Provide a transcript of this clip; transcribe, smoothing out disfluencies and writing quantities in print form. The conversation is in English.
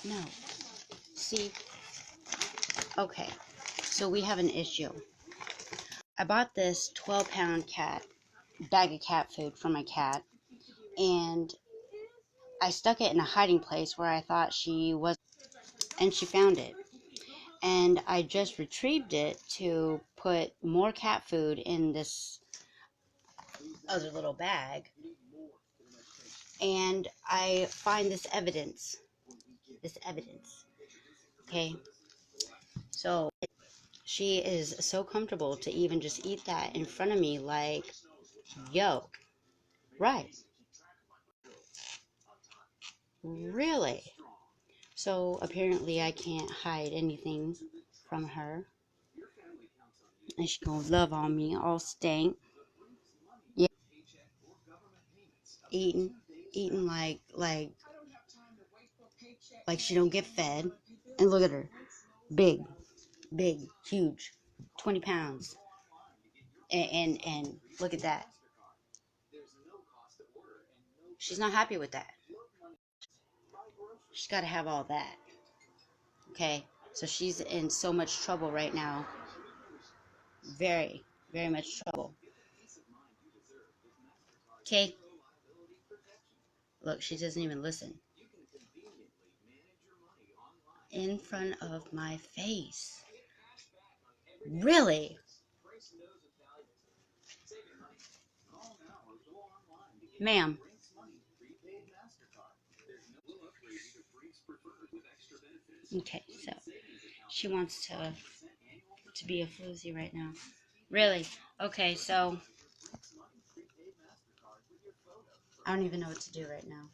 No. See? Okay. So we have an issue. I bought this 12-pound bag of cat food for my cat, and I stuck it in a hiding place where I thought she was, and she found it. And I just retrieved it to put more cat food in this other little bag, and I find this evidence. Okay, so she is so comfortable to even just eat that in front of me, like, yo, right, really? So apparently I can't hide anything from her, and she gonna love on me all stank. Yeah, eating, eating like she don't get fed. And look at her, big, huge, 20 pounds, and look at that. She's not happy with that. She's got to have all that. Okay, so she's in so much trouble right now. Very, very much trouble. Okay, look, she doesn't even listen. In front of my face. Really? Ma'am. Okay, so she wants to be a floozy right now. Really? Okay, so I don't even know what to do right now.